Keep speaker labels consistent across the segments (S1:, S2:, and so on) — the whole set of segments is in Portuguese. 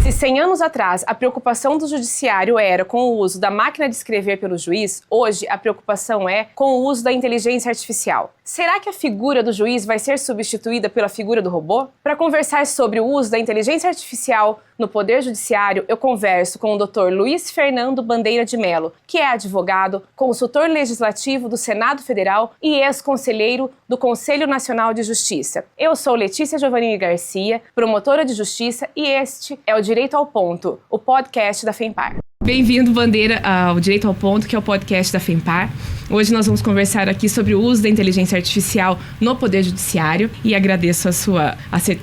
S1: Se 100 anos atrás a preocupação do judiciário era com o uso da máquina de escrever pelo juiz, hoje a preocupação é com o uso da inteligência artificial. Será que a figura do juiz vai ser substituída pela figura do robô? Para conversar sobre o uso da inteligência artificial no Poder Judiciário, eu converso com o Dr. Luiz Fernando Bandeira de Mello, que é advogado, consultor legislativo do Senado Federal e ex-conselheiro do Conselho Nacional de Justiça. Eu sou Letícia Giovannini Garcia, promotora de justiça, e este é o Direito ao Ponto, o podcast da FEMPAR. Bem-vindo, Bandeira, ao Direito ao Ponto, que é o podcast da FEMPAR. Hoje nós vamos conversar aqui sobre o uso da inteligência artificial no Poder Judiciário e agradeço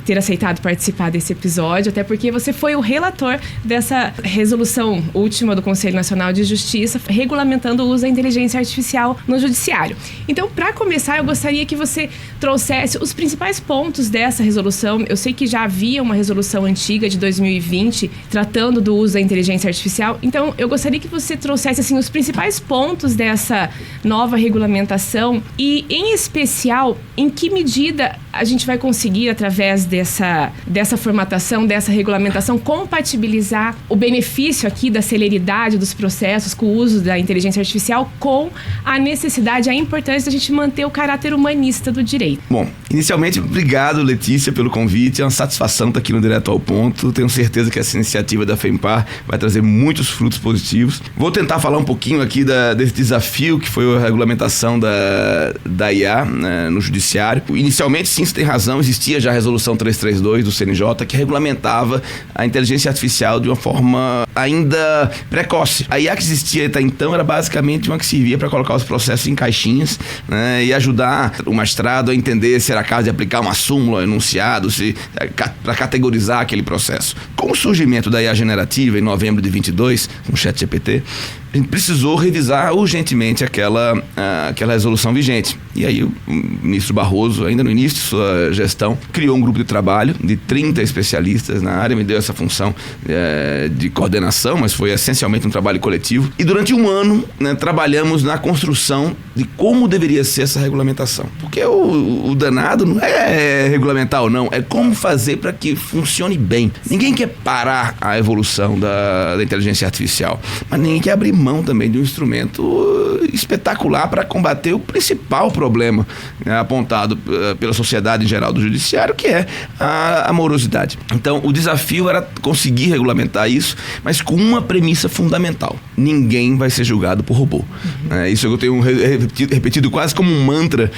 S1: ter aceitado participar desse episódio, até porque você foi o relator dessa resolução última do Conselho Nacional de Justiça regulamentando o uso da inteligência artificial no Judiciário. Então, para começar, eu gostaria que você trouxesse os principais pontos dessa resolução. Eu sei que já havia uma resolução antiga de 2020 tratando do uso da inteligência artificial, então eu gostaria que você trouxesse assim, os principais pontos dessa nova regulamentação e, em especial, em que medida a gente vai conseguir, através dessa formatação, dessa regulamentação, compatibilizar o benefício aqui da celeridade dos processos com o uso da inteligência artificial com a necessidade, a importância da gente manter o caráter humanista do direito.
S2: Bom, inicialmente, obrigado, Letícia, pelo convite. É uma satisfação estar aqui no Direto ao Ponto. Tenho certeza que essa iniciativa da FEMPAR vai trazer muitos frutos positivos. Vou tentar falar um pouquinho aqui desse desafio que foi a regulamentação da IA, né, no Judiciário. Inicialmente, sim, você tem razão, existia já a Resolução 332 do CNJ que regulamentava a inteligência artificial de uma forma ainda precoce. A IA que existia até então era basicamente uma que servia para colocar os processos em caixinhas, né, e ajudar o magistrado a entender se era caso de aplicar uma súmula, enunciado, para categorizar aquele processo. Com o surgimento da IA generativa em novembro de 22, com o ChatGPT, a gente precisou revisar urgentemente aquela resolução vigente. E aí o ministro Barroso, ainda no início de sua gestão, criou um grupo de trabalho de 30 especialistas na área, me deu essa função de coordenação, mas foi essencialmente um trabalho coletivo. E durante um ano, né, trabalhamos na construção de como deveria ser essa regulamentação. Porque o danado não é regulamentar ou não, é como fazer para que funcione bem. Ninguém quer parar a evolução da inteligência artificial, mas ninguém quer abrir mão também de um instrumento espetacular para combater o principal problema, né, apontado pela sociedade em geral do judiciário, que é a morosidade. Então, o desafio era conseguir regulamentar isso, mas com uma premissa fundamental: ninguém vai ser julgado por robô. Isso eu tenho repetido quase como um mantra,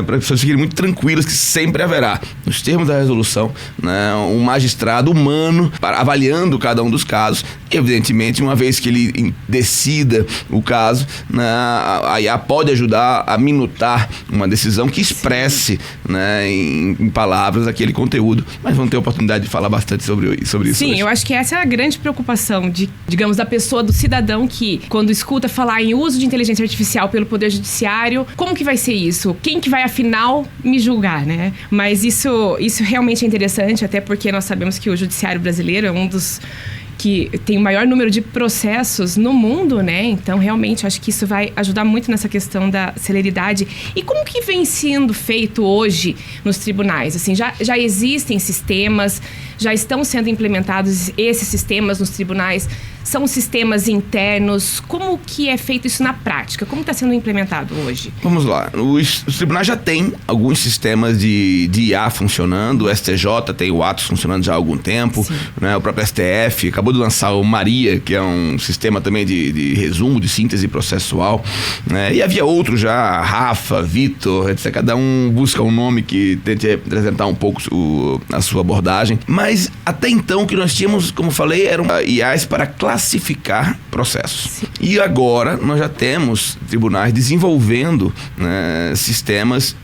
S2: para as pessoas ficarem muito tranquilas que sempre haverá, nos termos da resolução, né, um magistrado humano avaliando cada um dos casos. Evidentemente, uma vez que ele decida o caso, né, a IA pode ajudar a minutar uma decisão que expresse, né, em palavras aquele conteúdo, mas vamos ter a oportunidade de falar bastante sobre isso.
S1: Sim, hoje. Eu acho que essa é a grande preocupação digamos, da pessoa, do cidadão que, quando escuta falar em uso de inteligência artificial pelo Poder Judiciário, como que vai ser isso? Quem que vai, afinal, me julgar, né? Mas isso realmente é interessante, até porque nós sabemos que o Judiciário brasileiro é um dos que tem o maior número de processos no mundo, né? Então, realmente, acho que isso vai ajudar muito nessa questão da celeridade. E como que vem sendo feito hoje nos tribunais? Assim, já existem sistemas, já estão sendo implementados esses sistemas nos tribunais? São sistemas internos? Como que é feito isso na prática? Como está sendo implementado hoje?
S2: Vamos lá. Os tribunais já têm alguns sistemas de IA funcionando. O STJ tem o Atos funcionando já há algum tempo, né? O próprio STF acabou de lançar o Maria, que é um sistema também de resumo, de síntese processual, né? E havia outros já, Rafa, Vitor, etc. Cada um busca um nome que tente representar um pouco a sua abordagem. Mas até então o que nós tínhamos, como falei, eram IAs para classificar processos. Sim. E agora nós já temos tribunais desenvolvendo, né, sistemas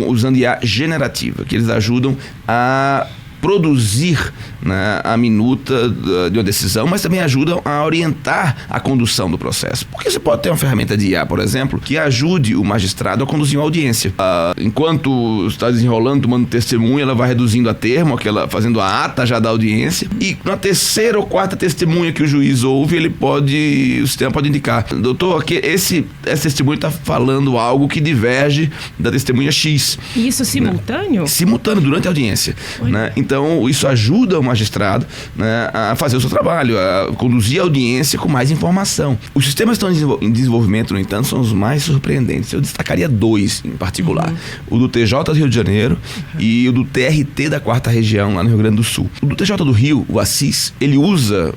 S2: usando IA generativa, que eles ajudam a produzir, né, a minuta de uma decisão, mas também ajudam a orientar a condução do processo. Porque você pode ter uma ferramenta de IA, por exemplo, que ajude o magistrado a conduzir uma audiência. Enquanto está desenrolando, tomando testemunha, ela vai reduzindo a termo, fazendo a ata já da audiência, e na terceira ou quarta testemunha que o juiz ouve, o sistema pode indicar: doutor, aqui, esse testemunho está falando algo que diverge da testemunha X.
S1: E isso simultâneo?
S2: Né? Simultâneo, durante a audiência. Né? Então, isso ajuda o magistrado, né, a fazer o seu trabalho, a conduzir a audiência com mais informação. Os sistemas que estão em desenvolvimento, no entanto, são os mais surpreendentes. Eu destacaria 2 em particular. O do TJ do Rio de Janeiro e o do TRT da 4ª Região, lá no Rio Grande do Sul. O do TJ do Rio, o Assis, ele usa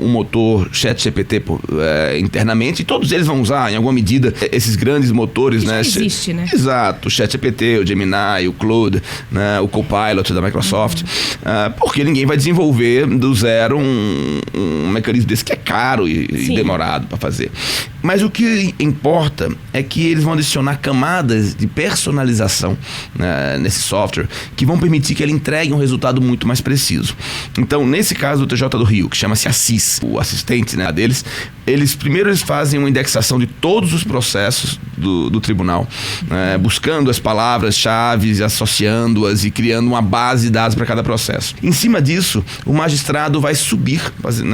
S2: um motor ChatGPT internamente, e todos eles vão usar, em alguma medida, esses grandes motores.
S1: Né? Existe, né?
S2: Exato. O ChatGPT, o Gemini, o Claude, né, o Copilot da Microsoft. Porque ninguém vai desenvolver do zero um mecanismo desse que é caro e demorado para fazer. Mas o que importa é que eles vão adicionar camadas de personalização, né, nesse software, que vão permitir que ele entregue um resultado muito mais preciso. Então, nesse caso do TJ do Rio, que chama-se Assis, o assistente, né, deles, eles fazem uma indexação de todos os processos do tribunal, buscando as palavras-chave, associando-as e criando uma base de dados para cada processo. Em cima disso, o magistrado vai subir,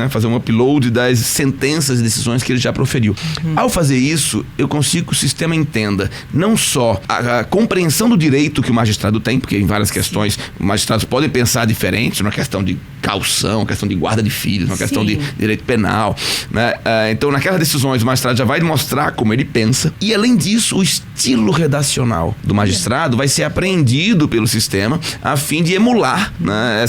S2: fazer um upload das sentenças e decisões que ele já proferiu. Ao fazer isso, eu consigo que o sistema entenda não só a compreensão do direito que o magistrado tem, porque em várias questões os magistrados podem pensar diferente, numa questão de caução, questão de guarda de filhos, uma questão de direito penal, né? Então, naquelas decisões, o magistrado já vai mostrar como ele pensa, e além disso, o estilo redacional do magistrado vai ser apreendido pelo sistema a fim de emular, né,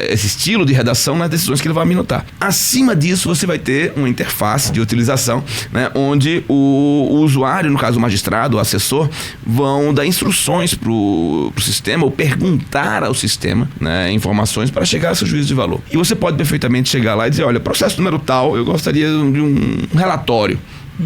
S2: esse estilo de redação nas decisões que ele vai minutar. Acima disso, você vai ter uma interface de utilização, né, onde o usuário, no caso o magistrado, o assessor, vão dar instruções para o sistema, ou perguntar ao sistema, né, informações para chegar a seu juízo de valor. E você pode perfeitamente chegar lá e dizer: olha, processo número tal, eu gostaria de um relatório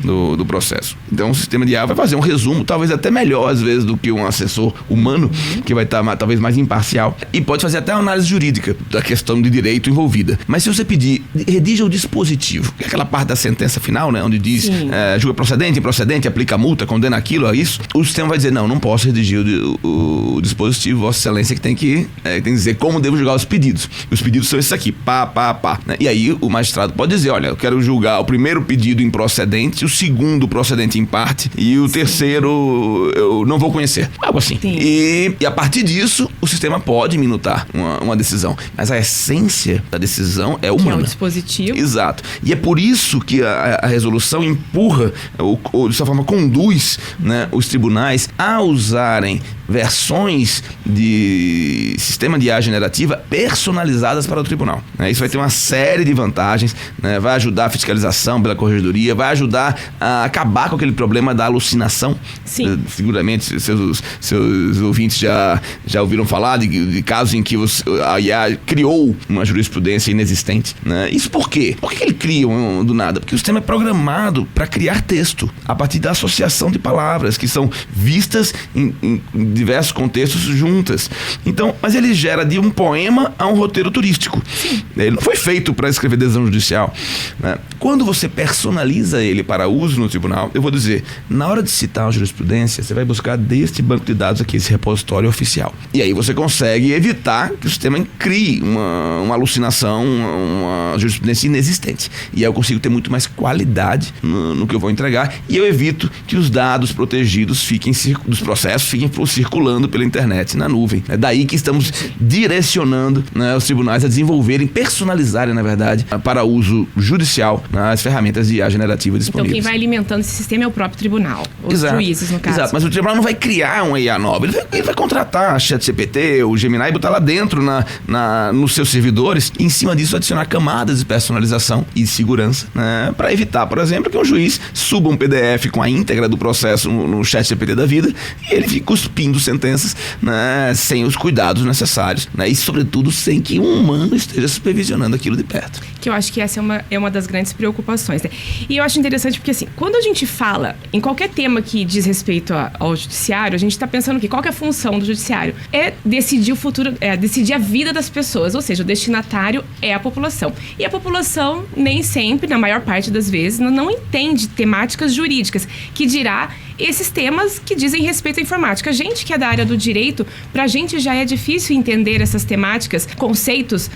S2: do processo. Então o sistema de IA vai fazer um resumo, talvez até melhor às vezes do que um assessor humano, que vai estar talvez mais imparcial, e pode fazer até uma análise jurídica da questão de direito envolvida. Mas se você pedir, redija o dispositivo, que é aquela parte da sentença final, né, onde diz julga procedente, improcedente, aplica multa, condena aquilo, a isso, o sistema vai dizer: não posso redigir o dispositivo, Vossa Excelência que tem que dizer como devo julgar os pedidos. Os pedidos são esses aqui, pá, né? E aí o magistrado pode dizer: olha, eu quero julgar o primeiro pedido improcedente, o segundo procedente em parte, e o terceiro eu não vou conhecer. Algo assim. E a partir disso, o sistema pode minutar uma decisão. Mas a essência da decisão é humana.
S1: Que é o dispositivo.
S2: Exato. E é por isso que a resolução empurra, ou de certa forma conduz, né, os tribunais a usarem versões de sistema de IA generativa personalizadas para o tribunal. Isso vai ter uma série de vantagens, né? Vai ajudar a fiscalização pela corregedoria, vai ajudar a acabar com aquele problema da alucinação.
S1: Sim.
S2: Seguramente seus ouvintes já ouviram falar de casos em que a IA criou uma jurisprudência inexistente, né? Isso por quê? Por que ele cria do nada? Porque o sistema é programado para criar texto a partir da associação de palavras que são vistas em diversos contextos juntas. Então, mas ele gera de um poema a um roteiro turístico.
S1: Sim.
S2: Ele não foi feito para escrever decisão judicial, né? Quando você personaliza ele para uso no tribunal, eu vou dizer, na hora de citar uma jurisprudência, você vai buscar deste banco de dados aqui, esse repositório oficial. E aí você consegue evitar que o sistema crie uma alucinação, uma jurisprudência inexistente. E aí eu consigo ter muito mais qualidade no que eu vou entregar, e eu evito que os dados protegidos dos processos fiquem circulando pela internet, na nuvem. É daí que estamos direcionando, né, os tribunais a desenvolverem, personalizarem, na verdade, para uso judicial, as ferramentas de IA generativa disponíveis.
S1: Então quem vai alimentando esse sistema é o próprio tribunal, os juízes, no caso.
S2: Exato, mas o tribunal não vai criar uma IA nova, ele vai contratar a ChatGPT, o Gemini, e botar lá dentro nos seus servidores, e em cima disso adicionar camadas de personalização e de segurança, né, para evitar, por exemplo, que um juiz suba um PDF com a íntegra do processo no ChatGPT da vida, e ele fique cuspindo sentenças, né, sem os cuidados necessários, né, e sobretudo sem que um humano esteja supervisionando aquilo de perto.
S1: Que eu acho que essa é uma das grandes preocupações, né? E eu acho interessante interessante porque, assim, quando a gente fala em qualquer tema que diz respeito ao judiciário, a gente está pensando que qual que é a função do judiciário? É decidir o futuro, decidir a vida das pessoas, ou seja, o destinatário é a população. E a população, nem sempre, na maior parte das vezes, não entende temáticas jurídicas, que dirá esses temas que dizem respeito à informática. A gente que é da área do direito, pra gente já é difícil entender essas temáticas, conceitos,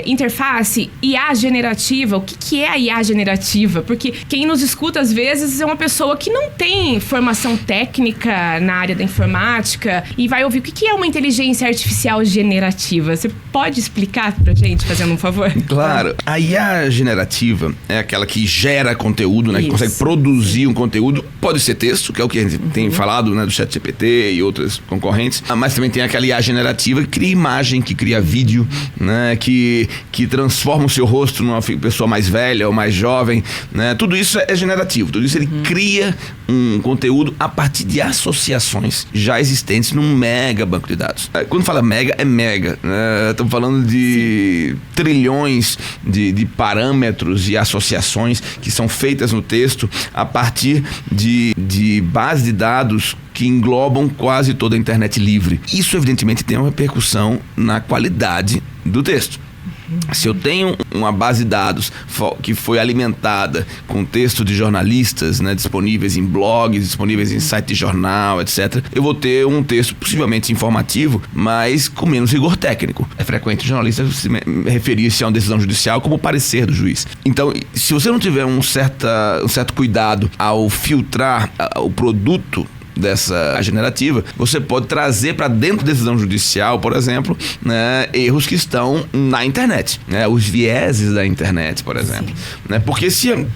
S1: interface, IA generativa. O que é a IA generativa? Porque quem nos escuta, às vezes, é uma pessoa que não tem formação técnica na área da informática e vai ouvir o que é uma inteligência artificial generativa. Você pode explicar pra gente, fazendo um favor?
S2: Claro. A IA generativa é aquela que gera conteúdo, né? Que consegue produzir um conteúdo. Pode ser texto, que é o que a gente tem falado, né? Do ChatGPT e outras concorrentes. Mas também tem aquela IA generativa que cria imagem, que cria vídeo, né? Que transforma o seu rosto numa pessoa mais velha ou mais jovem, né? Tudo isso é generativo. Tudo isso ele cria um conteúdo a partir de associações já existentes num mega banco de dados. Quando fala mega, é mega, né? Estamos falando de trilhões de parâmetros e associações que são feitas no texto a partir de bases de dados que englobam quase toda a internet livre. Isso, evidentemente, tem uma repercussão na qualidade do texto. Se eu tenho uma base de dados que foi alimentada com texto de jornalistas, né, disponíveis em blogs, disponíveis em site de jornal, etc., eu vou ter um texto possivelmente informativo, mas com menos rigor técnico. É frequente o jornalista referir-se a uma decisão judicial como parecer do juiz. Então, se você não tiver um certo cuidado ao filtrar o produto dessa generativa, você pode trazer para dentro da decisão judicial, por exemplo, né, erros que estão na internet, né, os vieses da internet, por exemplo, né, porque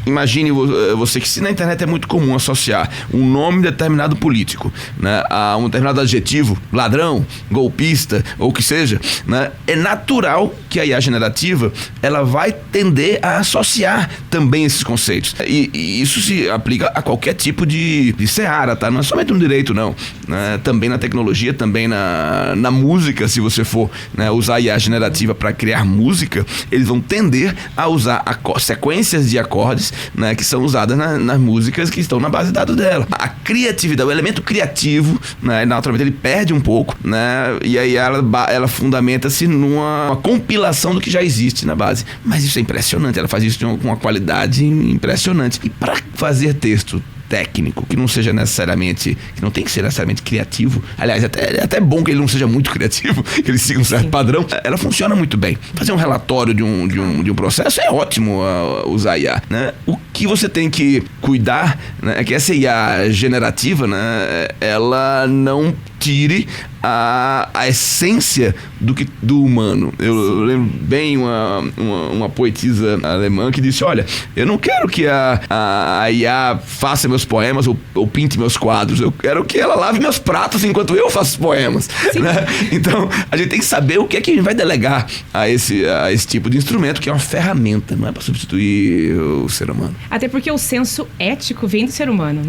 S2: imagine você que se na internet é muito comum associar um nome determinado político, né, a um determinado adjetivo, ladrão, golpista, ou o que seja, né, é natural que a IA generativa ela vai tender a associar também esses conceitos, e isso se aplica a qualquer tipo de seara, tá? Não é somente no direito, não, né? Também na tecnologia, também na música. Se você for, né, usar a IA generativa para criar música, eles vão tender a usar sequências de acordes, né, que são usadas nas músicas que estão na base de dados dela. A criatividade, o elemento criativo, né, naturalmente ele perde um pouco, né, e aí ela fundamenta-se numa compilação do que já existe na base. Mas isso é impressionante, ela faz isso com uma qualidade impressionante. E para fazer texto técnico, que não tem que ser necessariamente criativo, aliás, é até bom que ele não seja muito criativo, que ele siga um certo padrão, ela funciona muito bem. Fazer um relatório de um processo é ótimo usar IA, né? O que você tem que cuidar, né, é que essa IA generativa, né, ela não tire a essência do humano. Eu lembro bem uma poetisa alemã que disse: olha, eu não quero que a IA faça meus poemas ou pinte meus quadros, eu quero que ela lave meus pratos enquanto eu faço os poemas, né? Então a gente tem que saber o que é que a gente vai delegar a esse tipo de instrumento, que é uma ferramenta, não é para substituir o ser humano.
S1: Até porque o senso ético vem do ser humano,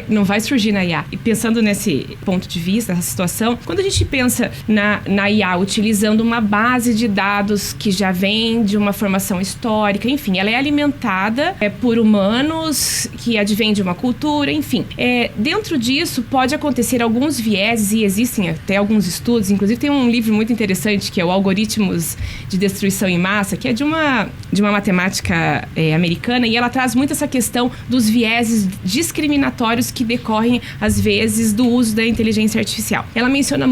S1: não vai surgir na IA. E pensando nesse ponto de vista, nessa situação, quando a gente pensa na IA utilizando uma base de dados que já vem de uma formação histórica, enfim, ela é alimentada por humanos que advêm de uma cultura, enfim. Dentro disso pode acontecer alguns vieses, e existem até alguns estudos, inclusive tem um livro muito interessante que é o Algoritmos de Destruição em Massa, que é de uma matemática americana, e ela traz muito essa questão dos vieses discriminatórios que decorrem, às vezes, do uso da inteligência artificial. Ela menciona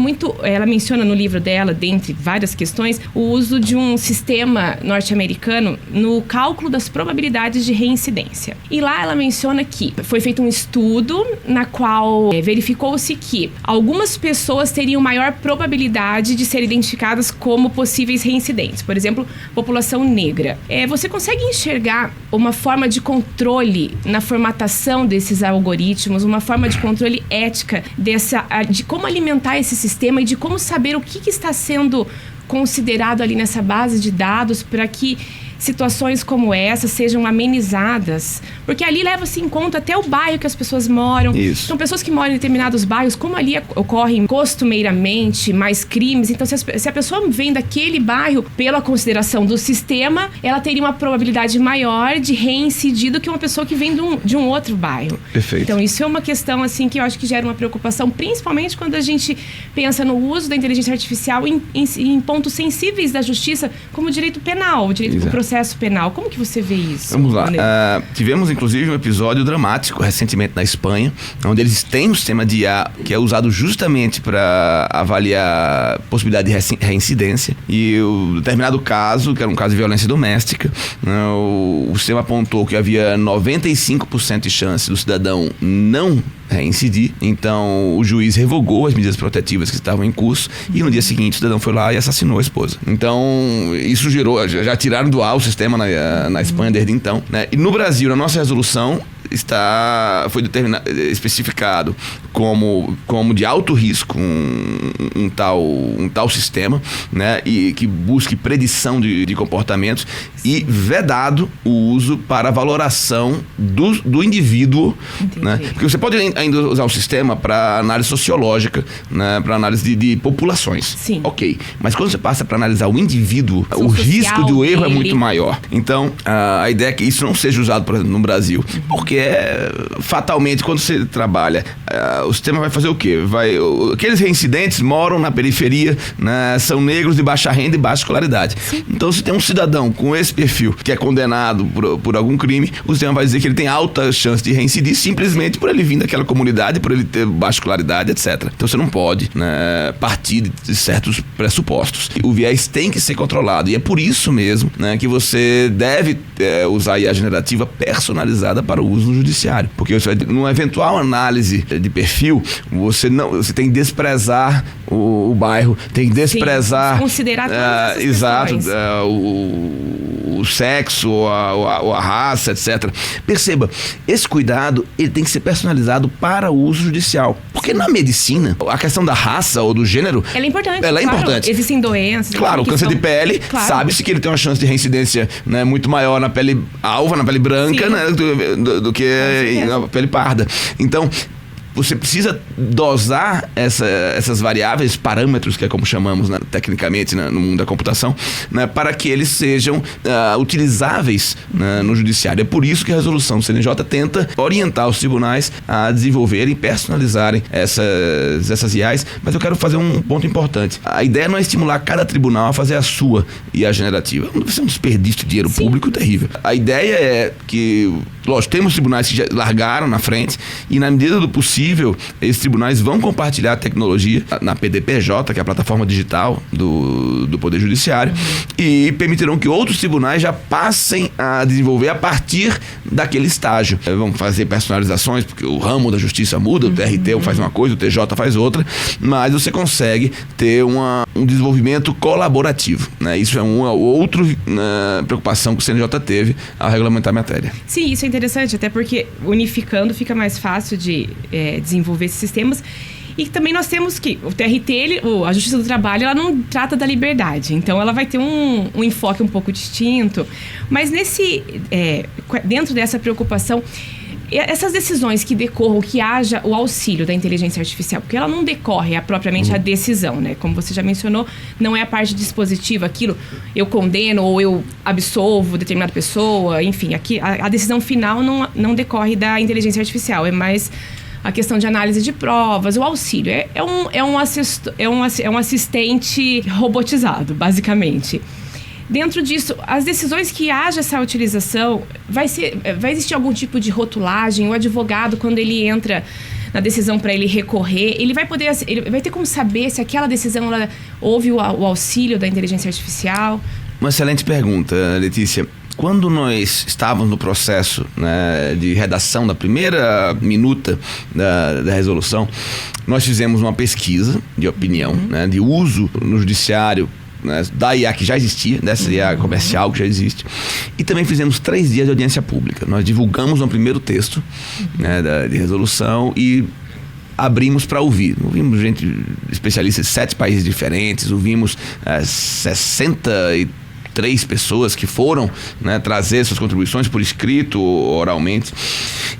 S1: no livro dela, dentre várias questões, o uso de um sistema norte-americano no cálculo das probabilidades de reincidência. E lá ela menciona que foi feito um estudo na qual verificou-se que algumas pessoas teriam maior probabilidade de ser identificadas como possíveis reincidentes. Por exemplo, população negra. Você consegue enxergar uma forma de controle na formatação desses algoritmos, uma forma de controle ética de como alimentar esse sistema e de como saber o que está sendo considerado ali nessa base de dados para que situações como essa sejam amenizadas, porque ali leva-se em conta até o bairro que as pessoas moram.
S2: Isso.
S1: Então, pessoas que moram em determinados bairros, como ali ocorrem costumeiramente mais crimes, então se a pessoa vem daquele bairro, pela consideração do sistema, ela teria uma probabilidade maior de reincidir do que uma pessoa que vem de um outro bairro.
S2: Perfeito.
S1: Então, isso é uma questão assim que eu acho que gera uma preocupação, principalmente quando a gente pensa no uso da inteligência artificial em pontos sensíveis da justiça, como o direito penal, o direito do processo penal. Como que você vê isso?
S2: Vamos lá. Tivemos, inclusive, um episódio dramático recentemente na Espanha, onde eles têm um sistema de IA que é usado justamente para avaliar a possibilidade de reincidência. E o determinado caso, que era um caso de violência doméstica, né, o sistema apontou que havia 95% de chance do cidadão não reincidir. Então, o juiz revogou as medidas protetivas que estavam em curso e no dia seguinte o cidadão foi lá e assassinou a esposa. Então, isso gerou... Já tiraram do ar o sistema na Espanha desde então, né? E no Brasil, na nossa resolução, foi especificado como de alto risco um tal sistema, né, e que busque predição de comportamentos e vedado o uso para valoração do indivíduo, né? Porque você pode ainda usar o sistema para análise sociológica, né, para análise de populações.
S1: Sim.
S2: Ok, mas quando você passa para analisar o indivíduo, o risco do erro é muito maior. Então, a ideia é que isso não seja usado, por exemplo, no Brasil, porque fatalmente, quando você trabalha, o sistema vai fazer o quê? Aqueles reincidentes moram na periferia, né, são negros de baixa renda e baixa escolaridade. Sim. Então, se tem um cidadão com esse perfil que é condenado por algum crime, o sistema vai dizer que ele tem alta chance de reincidir simplesmente por ele vir daquela comunidade, por ele ter baixa escolaridade, etc. Então, você não pode, né, partir de certos pressupostos. O viés tem que ser controlado e é por isso mesmo, né, que você deve usar a IA generativa personalizada para o uso no judiciário. Porque numa eventual análise de perfil, você tem que desprezar o bairro, tem que desprezar...
S1: Sim, considerar todas essas
S2: exato,
S1: questões.
S2: O sexo, a raça, etc. Perceba, esse cuidado ele tem que ser personalizado para o uso judicial. Porque na medicina, a questão da raça ou do gênero...
S1: Ela é importante.
S2: Ela é
S1: claro,
S2: importante.
S1: Existem doenças...
S2: Claro, o câncer de pele, claro, sabe-se que ele tem uma chance de reincidência, né, muito maior na pele alva, na pele branca, né, do que na pele parda. Então, você precisa dosar essas variáveis, parâmetros, que é como chamamos, né, tecnicamente, né, no mundo da computação, né, para que eles sejam utilizáveis, né, no judiciário. É por isso que a resolução do CNJ tenta orientar os tribunais a desenvolverem e personalizarem essas IAs, mas eu quero fazer um ponto importante. A ideia não é estimular cada tribunal a fazer a sua IA generativa. Vai ser um desperdício de dinheiro público terrível. A ideia é que, lógico, temos tribunais que já largaram na frente e, na medida do possível, esses tribunais vão compartilhar a tecnologia na PDPJ, que é a plataforma digital do Poder Judiciário, e permitirão que outros tribunais já passem a desenvolver a partir daquele estágio. Vão fazer personalizações, porque o ramo da justiça muda, o TRT faz uma coisa, o TJ faz outra, mas você consegue ter um desenvolvimento colaborativo, né? Isso é uma outra preocupação que o CNJ teve ao regulamentar a matéria.
S1: Sim, isso é interessante, até porque unificando fica mais fácil de desenvolver esses sistemas. E também nós temos que o TRT, a Justiça do Trabalho, ela não trata da liberdade. Então, ela vai ter um enfoque um pouco distinto. Mas dentro dessa preocupação, essas decisões que decorram, que haja o auxílio da inteligência artificial, porque ela não decorre propriamente a decisão, né? Como você já mencionou, não é a parte dispositiva, aquilo eu condeno ou eu absolvo determinada pessoa, enfim, aqui a decisão final não decorre da inteligência artificial, é mais a questão de análise de provas, o auxílio. É um assistente robotizado, basicamente. Dentro disso, as decisões que haja essa utilização, vai existir algum tipo de rotulagem? O advogado, quando ele entra na decisão para ele recorrer, ele vai ter como saber se aquela decisão houve o auxílio da inteligência artificial?
S2: Uma excelente pergunta, Letícia. Quando nós estávamos no processo, né, de redação da primeira minuta da resolução, nós fizemos uma pesquisa de opinião, né, de uso no judiciário, né, da IA que já existia, dessa IA comercial que já existe, e também fizemos 3 dias de audiência pública. Nós divulgamos um primeiro texto, né, de resolução e abrimos para ouvir. Ouvimos gente especialista de 7 países diferentes, ouvimos 64 3 pessoas que foram, né, trazer suas contribuições por escrito ou oralmente.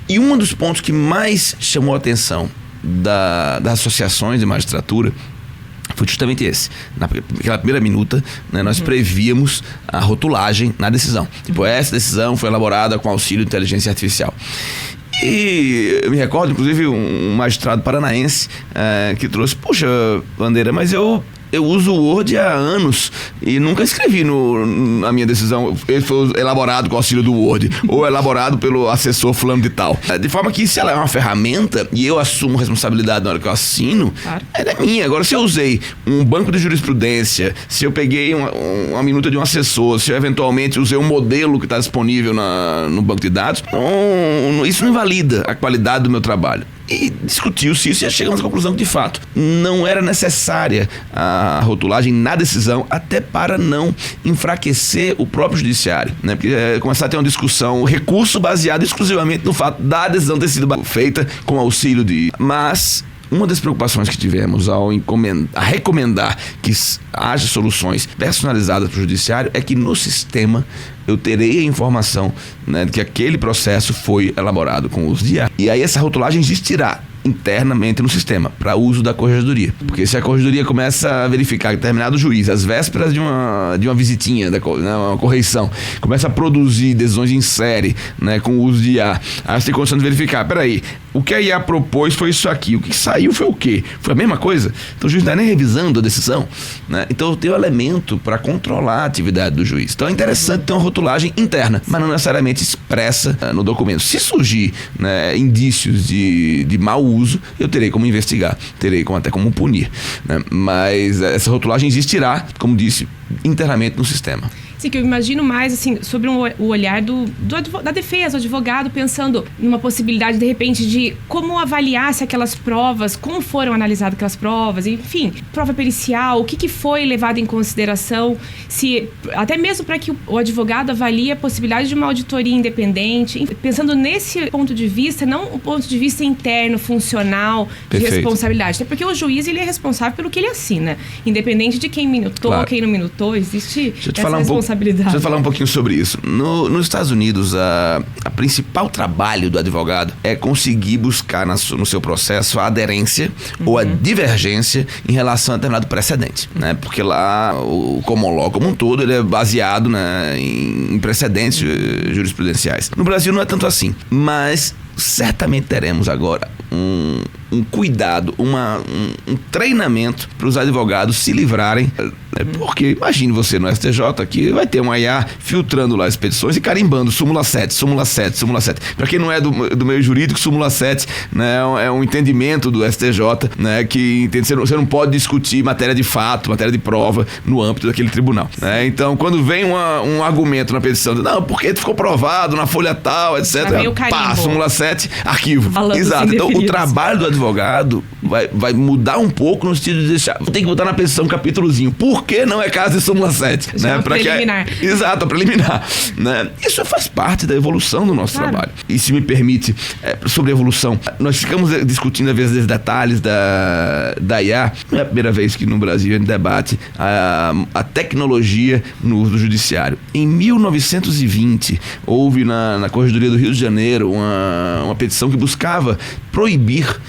S2: E um dos pontos que mais chamou a atenção das associações de magistratura foi justamente esse. Naquela primeira minuta, né, nós prevíamos a rotulagem na decisão. Tipo, essa decisão foi elaborada com auxílio de inteligência artificial. E eu me recordo, inclusive, um magistrado paranaense que trouxe, poxa, Bandeira, mas eu uso o Word há anos e nunca escrevi na minha decisão. Ele foi elaborado com o auxílio do Word ou elaborado pelo assessor fulano de tal. De forma que, se ela é uma ferramenta e eu assumo responsabilidade na hora que eu assino, claro, ela é minha. Agora, se eu usei um banco de jurisprudência, se eu peguei uma minuta de um assessor, se eu eventualmente usei um modelo que está disponível no banco de dados, isso não invalida a qualidade do meu trabalho. E discutiu-se isso e chegamos à conclusão que, de fato, não era necessária a rotulagem na decisão, até para não enfraquecer o próprio judiciário, né? Porque começar a ter uma discussão, recurso baseado exclusivamente no fato da decisão ter sido feita com auxílio de... Mas uma das preocupações que tivemos ao recomendar que haja soluções personalizadas para o judiciário é que no sistema eu terei a informação, né, de que aquele processo foi elaborado com o uso de IA. E aí essa rotulagem existirá internamente no sistema, para uso da corregedoria. Porque se a corregedoria começa a verificar que determinado juiz, às vésperas de uma visitinha, uma correição, começa a produzir decisões em série, né, com o uso de IA, aí você tem condição de verificar, peraí, o que a IA propôs foi isso aqui, o que saiu foi o quê? Foi a mesma coisa? Então o juiz não está nem revisando a decisão, né? Então eu tenho elemento para controlar a atividade do juiz. Então é interessante ter uma rotulagem interna, mas não necessariamente expressa no documento. Se surgir, né, indícios de mau uso, eu terei como investigar, terei até como punir, né? Mas essa rotulagem existirá, como disse, internamente no sistema.
S1: Sim, que eu imagino mais, assim, sobre o olhar da defesa, o advogado, pensando numa possibilidade, de repente, de como avaliar se aquelas provas, como foram analisadas aquelas provas, enfim, prova pericial, o que foi levado em consideração, se até mesmo para que o advogado avalie a possibilidade de uma auditoria independente, pensando nesse ponto de vista, não o ponto de vista interno, funcional, de responsabilidade. Até porque o juiz, ele é responsável pelo que ele assina, independente de quem minutou, claro, quem não minutou, existe essa responsabilidade.
S2: Deixa eu falar um pouquinho sobre isso. Nos Estados Unidos, a principal trabalho do advogado é conseguir buscar no seu processo a aderência ou a divergência em relação a determinado precedente, né? Porque lá o common law como um todo ele é baseado, né, em precedentes jurisprudenciais. No Brasil não é tanto assim, mas certamente teremos agora um cuidado, um treinamento para os advogados se livrarem, porque imagine você no STJ que vai ter uma IA filtrando lá as petições e carimbando súmula 7, súmula 7, súmula 7. Para quem não é do meio jurídico, súmula 7, né, é um entendimento do STJ, né, que entende, você não pode discutir matéria de fato, matéria de prova no âmbito daquele tribunal, né? Então, quando vem um argumento na petição, não, porque ficou provado na folha tal, etc. Pá, súmula 7, arquivo. Exato. Então, o trabalho do advogado vai mudar um pouco no sentido de deixar, tem que botar na petição um capítulozinho. Por que não é caso de súmula 7?
S1: Né? Preliminar.
S2: Exato, preliminar. Né? Isso faz parte da evolução do nosso trabalho. E se me permite, sobre a evolução, nós ficamos discutindo às vezes os detalhes da IA. Não é a primeira vez que no Brasil a gente debate a tecnologia no uso do judiciário. Em 1920, houve na Corregedoria do Rio de Janeiro uma petição que buscava proibir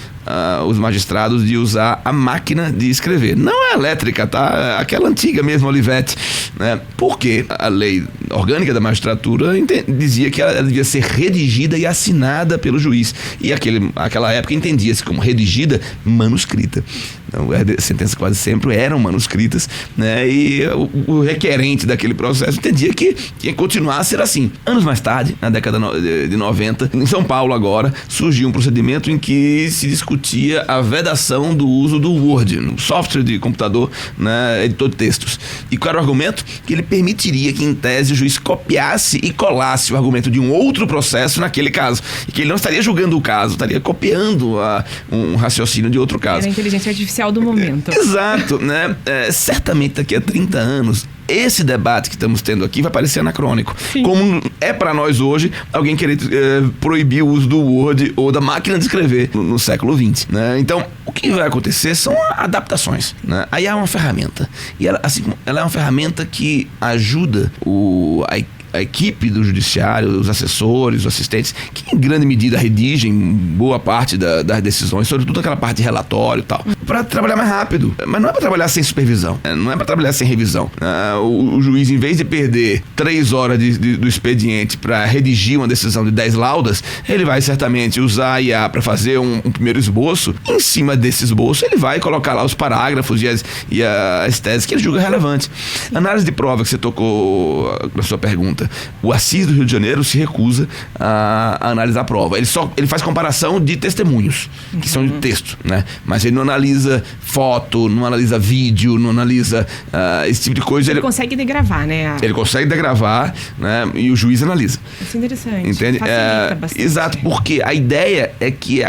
S2: os magistrados de usar a máquina de escrever. Não é elétrica, tá? Aquela antiga mesmo, Olivetti, né? Porque a lei orgânica da magistratura dizia que ela devia ser redigida e assinada pelo juiz. E aquela época entendia-se como redigida, manuscrita. Então, as sentenças quase sempre eram manuscritas, né? E o requerente daquele processo entendia que tinha que continuar a ser assim. Anos mais tarde, na década de 90, em São Paulo agora, surgiu um procedimento em que se discutia a vedação do uso do Word, um software de computador, né, editor de textos. E qual era o argumento? Que ele permitiria que, em tese, o juiz copiasse e colasse o argumento de um outro processo naquele caso. E que ele não estaria julgando o caso, estaria copiando um raciocínio de outro caso.
S1: Era a inteligência artificial do momento.
S2: Exato, né? Certamente daqui a 30 anos esse debate que estamos tendo aqui vai parecer anacrônico. Sim. Como é para nós hoje alguém querer proibir o uso do Word ou da máquina de escrever no século XX, né? Então, O que vai acontecer são adaptações, né? A IA é uma ferramenta. E ela, assim, ela é uma ferramenta que ajuda a equipe do judiciário, os assessores, os assistentes, que em grande medida redigem boa parte das decisões, sobretudo aquela parte de relatório e tal, para trabalhar mais rápido. Mas não é para trabalhar sem supervisão, não é para trabalhar sem revisão. O juiz, em vez de perder 3 horas do expediente para redigir uma decisão de 10 laudas, ele vai certamente usar a IA para fazer um primeiro esboço. Em cima desse esboço, ele vai colocar lá os parágrafos e as teses que ele julga relevantes. Análise de prova, que você tocou na sua pergunta. O Assis do Rio de Janeiro se recusa a analisar a prova. Ele faz comparação de testemunhos, que são de texto, né? Mas ele não analisa foto, não analisa vídeo, não analisa esse tipo de coisa.
S1: Ele consegue degravar, né?
S2: Ele consegue degravar, né? E o juiz analisa.
S1: Isso é interessante.
S2: Entende?
S1: Facilita bastante.
S2: Exato, porque a ideia é que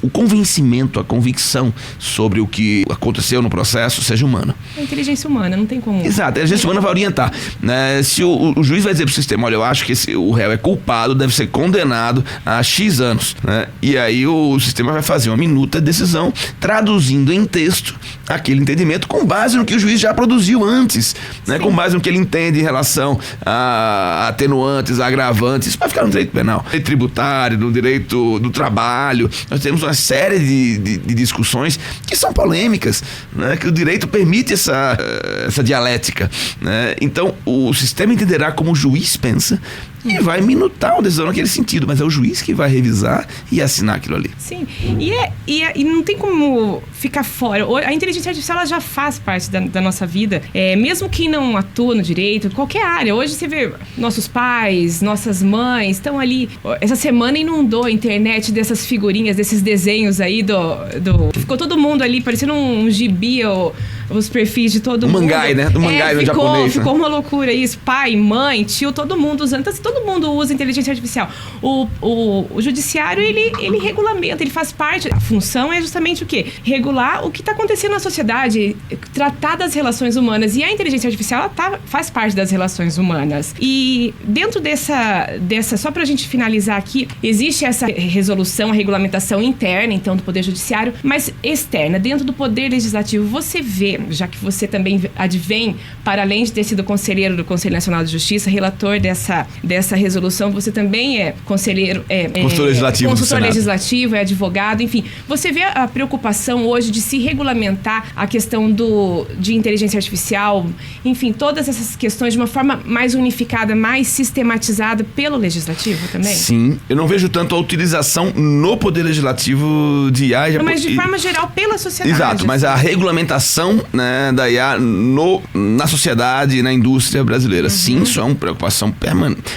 S2: o convencimento, a convicção sobre o que aconteceu no processo seja humana.
S1: A inteligência humana, não tem como...
S2: Exato, a inteligência humana vai orientar, né? Se o juiz vai dizer pro sistema, olha, eu acho que o réu é culpado, deve ser condenado a X anos, né? E aí o sistema vai fazer uma minuta de decisão, traduzindo em texto aquele entendimento com base no que o juiz já produziu antes, né? Com base no que ele entende em relação a atenuantes, a agravantes. Isso vai ficar no direito penal, no direito tributário, no direito do trabalho. Nós temos uma série de discussões que são polêmicas, né? Que o direito permite essa dialética, né? Então o sistema entenderá como o juiz pensa e vai minutar uma decisão naquele sentido, mas é o juiz que vai revisar e assinar aquilo ali.
S1: Sim, e não tem como ficar fora. A inteligência artificial, ela já faz parte da nossa vida, mesmo quem não atua no direito, qualquer área. Hoje você vê nossos pais, nossas mães estão ali. Essa semana inundou a internet dessas figurinhas, desses desenhos aí ficou todo mundo ali parecendo um gibi, os perfis de todo mundo.
S2: Mangai, né? Do mangai no japonês.
S1: Ficou uma loucura isso. Pai, mãe, tio, todo mundo usando. Então, todo mundo usa inteligência artificial. O judiciário, ele regulamenta, ele faz parte. A função é justamente o quê? Regular o que está acontecendo na sociedade, tratar das relações humanas. E a inteligência artificial, ela faz parte das relações humanas. E dentro dessa só pra gente finalizar aqui, existe essa resolução, a regulamentação interna, então, do Poder Judiciário, mas externa, dentro do Poder Legislativo. Você vê, já que você também advém, para além de ter sido conselheiro do Conselho Nacional de Justiça, relator dessa resolução, você também é conselheiro, consultor legislativo, é advogado, enfim. Você vê a preocupação hoje de se regulamentar a questão de inteligência artificial, enfim, todas essas questões de uma forma mais unificada, mais sistematizada pelo legislativo também?
S2: Sim, eu não vejo tanto a utilização no Poder Legislativo de IA.
S1: Mas de forma geral pela sociedade.
S2: Exato, mas a regulamentação, né, da IA na sociedade, na indústria brasileira. Sim, isso é uma preocupação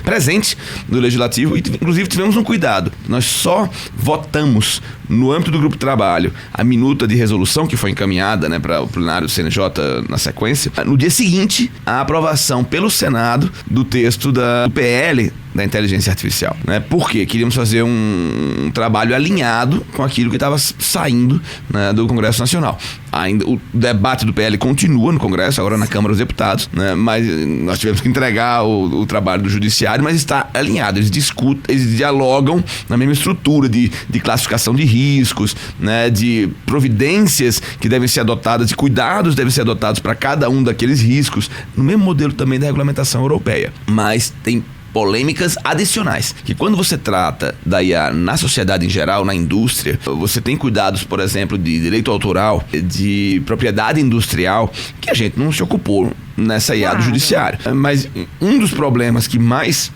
S2: presente do Legislativo, e inclusive tivemos um cuidado. Nós só votamos no âmbito do grupo de trabalho a minuta de resolução que foi encaminhada, né, para o plenário do CNJ na sequência, no dia seguinte à aprovação pelo Senado do texto do PL da inteligência artificial, né? Por quê? Queríamos fazer um trabalho alinhado com aquilo que estava saindo, né, do Congresso Nacional. Ainda o debate do PL continua no Congresso, agora na Câmara dos Deputados, né? Mas nós tivemos que entregar o trabalho do Judiciário, mas está alinhado. Eles discutem, eles dialogam na mesma estrutura de classificação de riscos, né? De providências que devem ser adotadas, de cuidados devem ser adotados para cada um daqueles riscos, no mesmo modelo também da regulamentação europeia. Mas tem polêmicas adicionais, que quando você trata da IA na sociedade em geral, na indústria, você tem cuidados, por exemplo, de direito autoral, de propriedade industrial, que a gente não se ocupou nessa IA do Judiciário. Mas um dos problemas que mais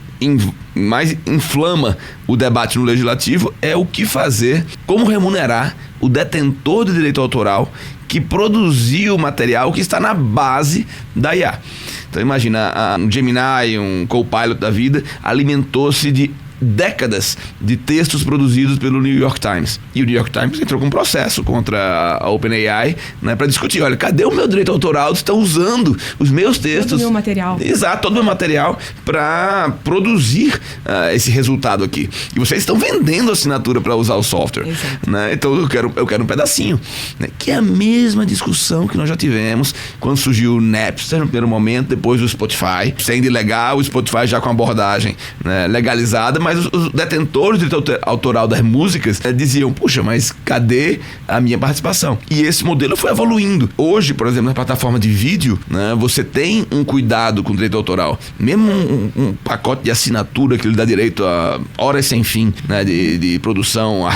S2: inflama o debate no Legislativo é o que fazer, como remunerar o detentor de direito autoral que produziu o material que está na base da IA. Então imagina, um Gemini, um Copilot da vida, alimentou-se de décadas de textos produzidos pelo New York Times. E o New York Times entrou com um processo contra a OpenAI, né, para discutir, olha, cadê o meu direito autoral? Estão usando os meus textos.
S1: Todo o meu material.
S2: Exato, todo o meu material para produzir esse resultado aqui. E vocês estão vendendo a assinatura para usar o software. Né? Então eu quero um pedacinho. Né? Que é a mesma discussão que nós já tivemos quando surgiu o Napster no primeiro momento, depois o Spotify. Sendo ilegal, o Spotify já com abordagem, né, legalizada, mas os detentores do direito autoral das músicas diziam, puxa, mas cadê a minha participação? E esse modelo foi evoluindo. Hoje, por exemplo, na plataforma de vídeo, né, você tem um cuidado com o direito autoral. Mesmo um pacote de assinatura que lhe dá direito a horas sem fim, né, de produção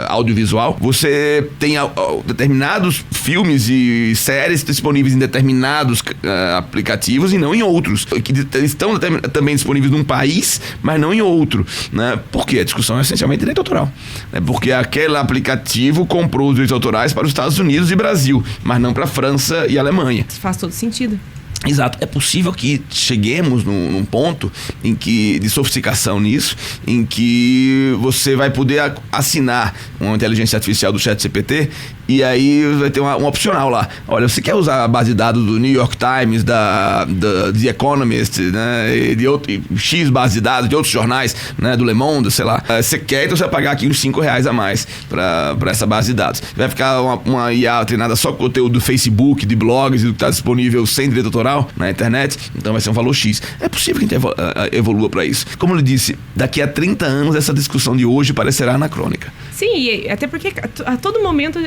S2: audiovisual, você tem determinados filmes e séries disponíveis em determinados aplicativos e não em outros, que estão também disponíveis num país, mas não em outro, né? Porque a discussão é essencialmente direito autoral, né? Porque aquele aplicativo comprou os direitos autorais para os Estados Unidos e Brasil, mas não para França e Alemanha.
S1: Isso faz todo sentido.
S2: Exato. É possível que cheguemos num ponto de sofisticação nisso, em que você vai poder assinar uma inteligência artificial do ChatGPT e aí vai ter um opcional lá. Olha, você quer usar a base de dados do New York Times, da The Economist, né, e de X base de dados, de outros jornais, né, do Le Monde, sei lá. Você quer, então você vai pagar aqui uns R$5 a mais para essa base de dados. Vai ficar uma IA treinada só com conteúdo do Facebook, de blogs e do que está disponível sem direito autoral na internet, então vai ser um valor X. É possível que a gente evolua para isso. Como eu disse, daqui a 30 anos essa discussão de hoje parecerá anacrônica.
S1: Sim, até porque a todo momento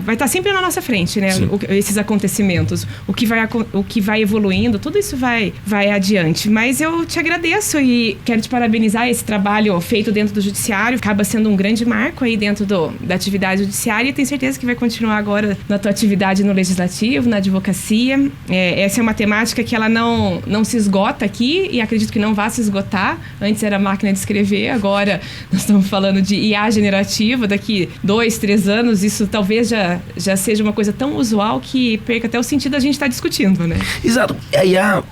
S1: vai estar sempre na nossa frente, né? Esses acontecimentos, o que vai evoluindo, tudo isso vai adiante. Mas eu te agradeço e quero te parabenizar. Esse trabalho feito dentro do judiciário acaba sendo um grande marco aí dentro da atividade judiciária, e tenho certeza que vai continuar agora na tua atividade no legislativo, na advocacia. Essa é uma temática que ela não se esgota aqui, e acredito que não vá se esgotar. Antes era máquina de escrever, agora nós estamos falando de IA generativa. Daqui 2, 3 anos, isso talvez já seja uma coisa tão usual que perca até o sentido da gente estar discutindo, né?
S2: Exato. A IA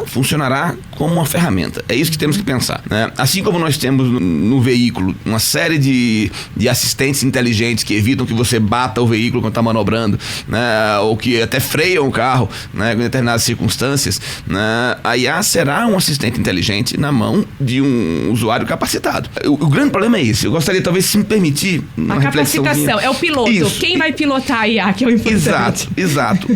S2: funcionará como uma ferramenta. É isso que temos que pensar, né? Assim como nós temos no veículo uma série de assistentes inteligentes que evitam que você bata o veículo quando está manobrando, né? Ou que até freiam o carro, né? Em determinadas circunstâncias, né? A IA será um assistente inteligente na mão de um usuário capacitado. O grande problema é esse. Eu gostaria, talvez, se me permitir, uma
S1: capacitação. É o piloto. Isso. Quem vai pilotar a IA, que é o importante.
S2: Exato.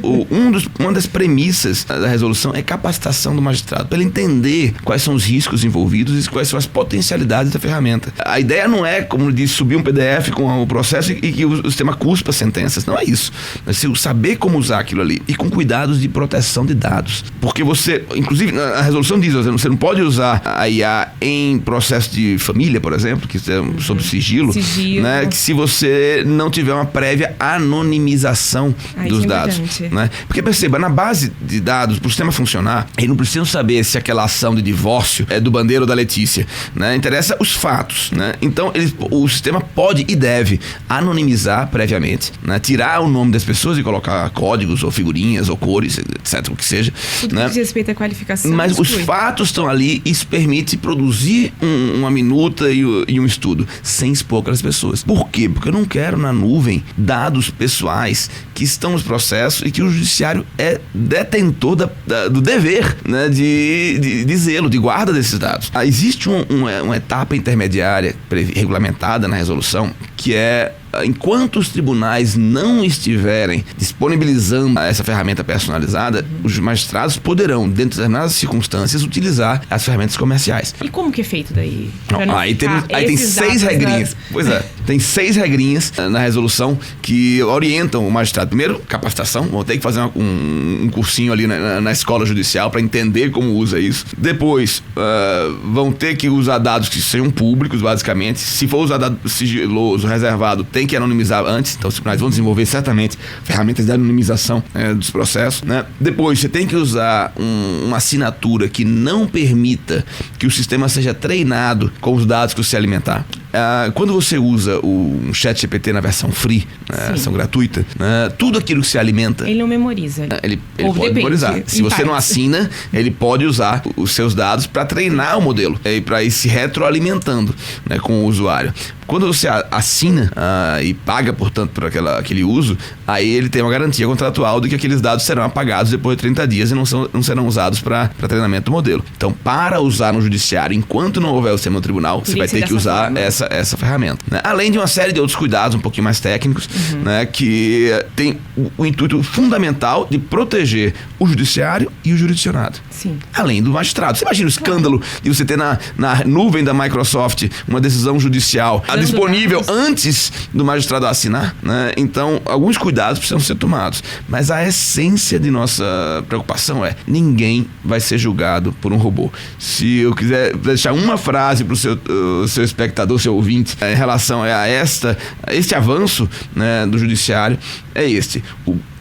S2: Uma das premissas da resolução é capacitação do magistrado, para ele entender quais são os riscos envolvidos e quais são as potencialidades da ferramenta. A ideia não é, como eu disse, subir um PDF com o processo e que o sistema cuspa sentenças. Não é isso. É saber como usar aquilo ali e com cuidados de proteção de dados. Porque você, inclusive, a resolução diz, você não pode usar a IA em processo de família, por exemplo, que é sob sigilo, né? Que se você não tiver uma prévia anonimização dos dados. Né? Porque perceba, na base de dados, para o sistema funcionar, ele não precisa saber se aquela ação de divórcio é do Bandeira ou da Letícia, né? Interessa os fatos, né? Então o sistema pode e deve anonimizar previamente, né? Tirar o nome das pessoas e colocar códigos ou figurinhas ou cores, etc, o que seja,
S1: tudo,
S2: né?
S1: Que diz respeito à qualificação.
S2: Mas os fatos estão ali, e isso permite produzir uma minuta e um estudo sem expor aquelas pessoas. Por quê? Porque eu não quero na nuvem dados pessoais que estão nos processos e que o judiciário é detentor do dever, né, de zelo, de guarda desses dados. Existe uma etapa intermediária regulamentada na resolução, que é enquanto os tribunais não estiverem disponibilizando essa ferramenta personalizada, os magistrados poderão, dentro de determinadas circunstâncias, utilizar as ferramentas comerciais.
S1: E como que é feito daí?
S2: Aí tem 6 regrinhas. Pois é, tem 6 regrinhas na resolução que orientam o magistrado. Primeiro, capacitação. Vão ter que fazer um cursinho ali na escola judicial para entender como usa isso. Depois, vão ter que usar dados que sejam públicos, basicamente. Se for usar dado sigiloso, reservado, tem que anonimizar antes. Então, os tribunais vão desenvolver certamente ferramentas de anonimização dos processos, né? Depois, você tem que usar uma assinatura que não permita que o sistema seja treinado com os dados que você alimentar. Quando você usa o ChatGPT na versão free, na versão gratuita, tudo aquilo que se alimenta...
S1: Ele não memoriza.
S2: Ele pode memorizar. Se você não assina, ele pode usar os seus dados para treinar o modelo e para ir se retroalimentando, né, com o usuário. Quando você assina e paga, portanto, por aquele uso, aí ele tem uma garantia contratual de que aqueles dados serão apagados depois de 30 dias e não serão usados para treinamento do modelo. Então, para usar no judiciário, enquanto não houver o sistema no tribunal, você vai ter que usar essa ferramenta, né? Além de uma série de outros cuidados um pouquinho mais técnicos, né, que tem o intuito fundamental de proteger o judiciário e o jurisdicionado.
S1: Sim.
S2: Além do magistrado. Você imagina o escândalo de você ter na nuvem da Microsoft uma decisão judicial disponível antes do magistrado assinar, né? Então, alguns cuidados precisam ser tomados. Mas a essência de nossa preocupação é: ninguém vai ser julgado por um robô. Se eu quiser deixar uma frase para o seu espectador, seu ouvinte, em relação a este avanço, né, do judiciário, é este.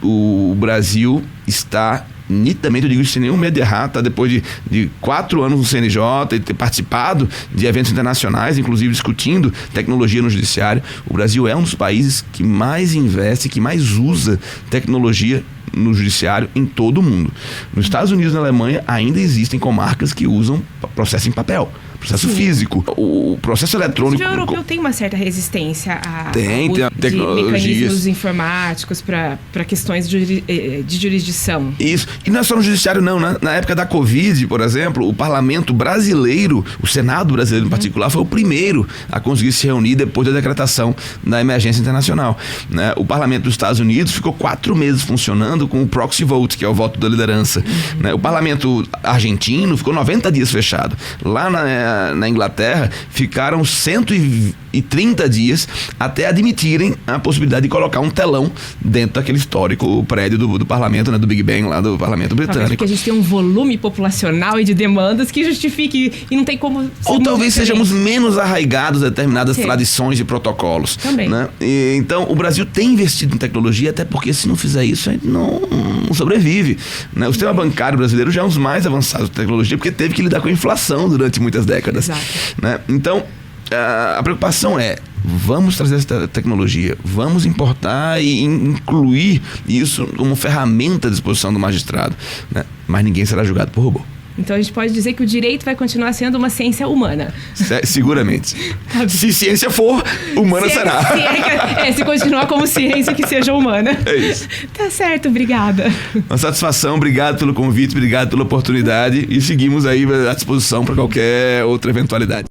S2: O Brasil está nitidamente, eu digo isso sem nenhum medo de errar, tá? Depois de 4 anos no CNJ e ter participado de eventos internacionais, inclusive discutindo tecnologia no judiciário, o Brasil é um dos países que mais investe, que mais usa tecnologia no judiciário em todo o mundo. Nos Estados Unidos e na Alemanha ainda existem comarcas que usam processo em papel, processo físico. O processo eletrônico...
S1: O europeu tem uma certa resistência a
S2: tecnologias,
S1: mecanismos informáticos para questões de jurisdição.
S2: Isso. E não é só no judiciário, não. Na época da Covid, por exemplo, o parlamento brasileiro, o Senado brasileiro em particular, foi o primeiro a conseguir se reunir depois da decretação da emergência internacional, né? O parlamento dos Estados Unidos ficou 4 meses funcionando com o proxy vote, que é o voto da liderança, né? O parlamento argentino ficou 90 dias fechado. Lá na Inglaterra ficaram 130 dias até admitirem a possibilidade de colocar um telão dentro daquele histórico prédio do parlamento, né, do Big Ben, lá do parlamento britânico.
S1: Porque a gente tem um volume populacional e de demandas que justifique e não tem como...
S2: Ou talvez sejamos menos arraigados a determinadas tradições e protocolos.
S1: Também.
S2: Né? Então, o Brasil tem investido em tecnologia, até porque se não fizer isso, a gente não sobrevive. Né? O sistema bancário brasileiro já é um dos mais avançados de tecnologia, porque teve que lidar com a inflação durante muitas décadas.
S1: Exato.
S2: Né? Então, a preocupação é: vamos trazer essa tecnologia, vamos importar e incluir isso como ferramenta à disposição do magistrado, né? Mas ninguém será julgado por robô.
S1: Então a gente pode dizer que o direito vai continuar sendo uma ciência humana.
S2: Seguramente. Se ciência for, humana será.
S1: Se continuar como ciência, que seja humana.
S2: É isso.
S1: Tá certo, obrigada.
S2: Uma satisfação, obrigado pelo convite, obrigado pela oportunidade e seguimos aí à disposição para qualquer outra eventualidade.